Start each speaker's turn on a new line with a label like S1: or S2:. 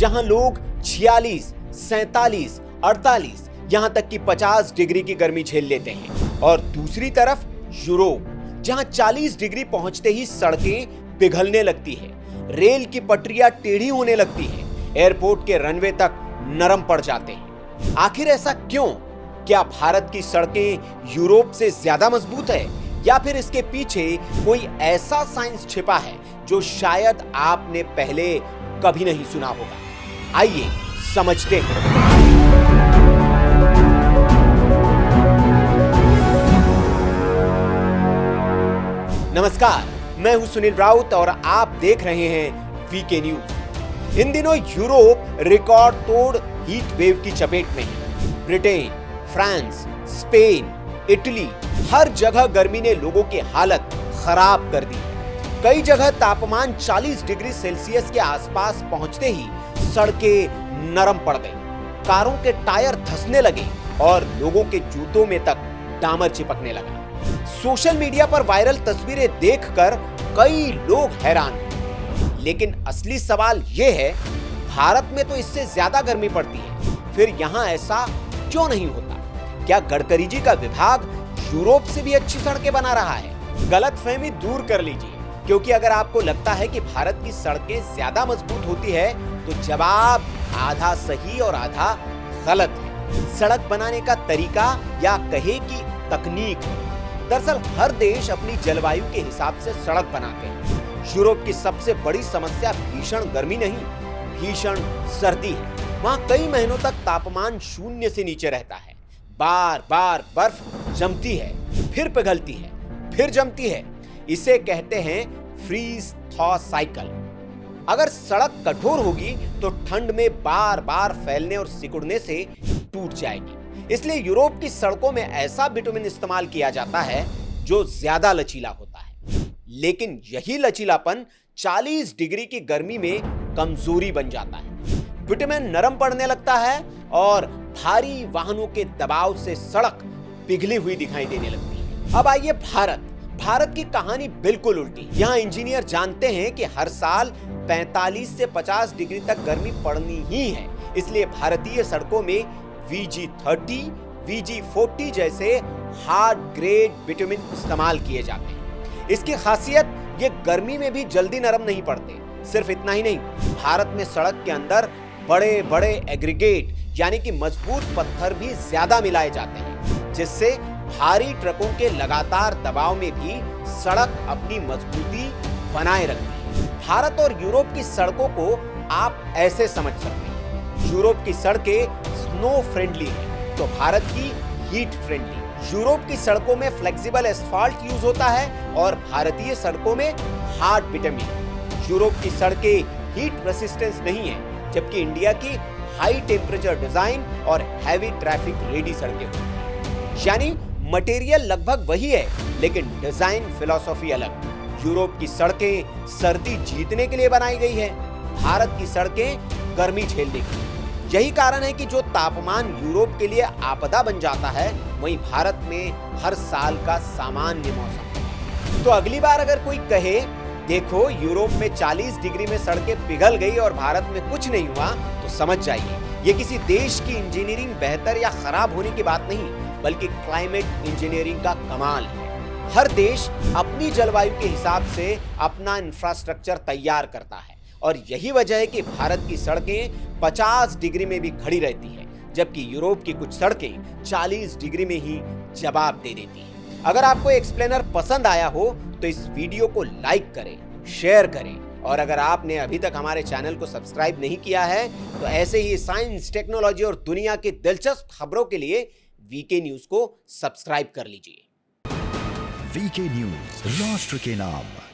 S1: जहां लोग 46, 47, 48 यहां तक कि 50 डिग्री की गर्मी झेल लेते हैं, और दूसरी तरफ यूरोप, जहां 40 डिग्री पहुंचते ही सड़कें पिघलने लगती है, रेल की पटरियां टेढ़ी होने लगती है, एयरपोर्ट के रनवे तक नरम पड़ जाते हैं। आखिर ऐसा क्यों? क्या भारत की सड़कें यूरोप से ज्यादा मजबूत है, या फिर इसके पीछे कोई ऐसा साइंस छिपा है जो शायद आपने पहले कभी नहीं सुना होगा? आइए समझते हैं। नमस्कार, मैं हूं सुनील राउत और आप देख रहे हैं वीके न्यूज। इन दिनों यूरोप रिकॉर्ड तोड़ हीट वेव की चपेट में है। ब्रिटेन, फ्रांस, स्पेन, इटली, हर जगह गर्मी ने लोगों की हालत खराब कर दी। कई जगह तापमान 40 डिग्री सेल्सियस के आसपास पहुंचते ही सड़कें नरम पड़ गई, कारों के टायर धंसने लगे और लोगों के जूतों में तक डामर चिपकने लगा। सोशल मीडिया पर वायरल तस्वीरें देखकर कई लोग हैरान हैं। लेकिन असली सवाल यह है, भारत में तो इससे ज्यादा गर्मी पड़ती है, फिर यहां ऐसा क्यों नहीं होता? क्या गडकरी जी का विभाग यूरोप से भी अच्छी सड़कें बना रहा है? गलतफहमी दूर कर लीजिए, क्योंकि अगर आपको लगता है कि भारत की सड़कें ज्यादा मजबूत होती है तो जवाब आधा सही और आधा गलत है। सड़क बनाने का तरीका या कहे कि तकनीक है। दरअसल हर देश अपनी जलवायु के हिसाब से सड़क बनाते हैं। यूरोप की सबसे बड़ी समस्या भीषण गर्मी नहीं, भीषण सर्दी है। वहां कई महीनों तक तापमान 0 से नीचे रहता है। बार बार बर्फ जमती है, फिर पिघलती है, फिर जमती है। इसे कहते हैं फ्रीज थॉ साइकिल। अगर सड़क कठोर होगी तो ठंड में बार बार फैलने और सिकुड़ने से टूट जाएगी। इसलिए यूरोप की सड़कों में ऐसा बिटुमिन इस्तेमाल किया जाता है जो ज्यादा लचीला होता है। लेकिन यही लचीलापन 40 डिग्री की गर्मी में कमजोरी बन जाता है। बिटुमिन नरम पड़ने लगता है और भारी वाहनों के दबाव से सड़क पिघली हुई दिखाई देने लगती है। अब आइए भारत की कहानी बिल्कुल उल्टी। यहाँ इंजीनियर जानते हैं कि हर साल 45 से 50 डिग्री तक गर्मी पड़नी ही है, इसलिए भारतीय सड़कों में VG30, VG40 जैसे हार्ड ग्रेड बिटुमिन इस्तेमाल किए जाते हैं। इसकी खासियत ये गर्मी में भी जल्दी नरम नहीं पड़ते। सिर्फ इतना ही नहीं, भारत में सड़क के अंदर बड़े बड़े एग्रीगेट यानी कि मजबूत पत्थर भी ज्यादा मिलाए जाते हैं, जिससे भारी ट्रकों के लगातार दबाव में भी सड़क अपनी मजबूती बनाए रखती है। भारत और यूरोप की सड़कों को आप ऐसे समझ सकते हैं। यूरोप की सड़कें स्नो फ्रेंडली है तो भारत की हीट फ्रेंडली। यूरोप की सड़कों में फ्लेक्सिबल एस्फाल्ट यूज होता है और भारतीय सड़कों में हार्ड बिटुमिन। यूरोप की सड़कें हीट रेसिस्टेंस नहीं है, जबकि इंडिया की हाई टेम्परेचर डिजाइन और हैवी ट्रैफिक रेडी सड़कें होती हैं। यानी मटेरियल लगभग वही है, लेकिन डिजाइन फिलॉसफी अलग। यूरोप की सड़कें सर्दी जीतने के लिए बनाई गई है, भारत की सड़कें गर्मी झेलने के लिए। यही कारण है कि जो तापमान यूरोप के लिए आपदा बन जाता है, वहीं भारत में हर साल का सामान्य मौसम। तो अगली बार अगर कोई कहे, देखो यूरोप में 40 डिग्री में सड़कें पिघल गई और भारत में कुछ नहीं हुआ, तो समझ जाइए ये किसी देश की इंजीनियरिंग बेहतर या खराब होने की बात नहीं, बल्कि क्लाइमेट इंजीनियरिंग का कमाल है। हर देश अपनी जलवायु के हिसाब से अपना इंफ्रास्ट्रक्चर तैयार करता है, और यही वजह है कि भारत की सड़कें 50 डिग्री में भी खड़ी रहती है, जबकि यूरोप की कुछ सड़कें 40 डिग्री में ही जवाब दे देती हैं। अगर आपको एक्सप्लेनर पसंद आया हो तो इस वीडियो को लाइक करें, शेयर करें, और अगर आपने अभी तक हमारे चैनल को सब्सक्राइब नहीं किया है तो ऐसे ही साइंस, टेक्नोलॉजी और दुनिया की दिलचस्प खबरों के लिए वीके न्यूज को सब्सक्राइब कर लीजिए।
S2: वीके न्यूज, राष्ट्र के नाम।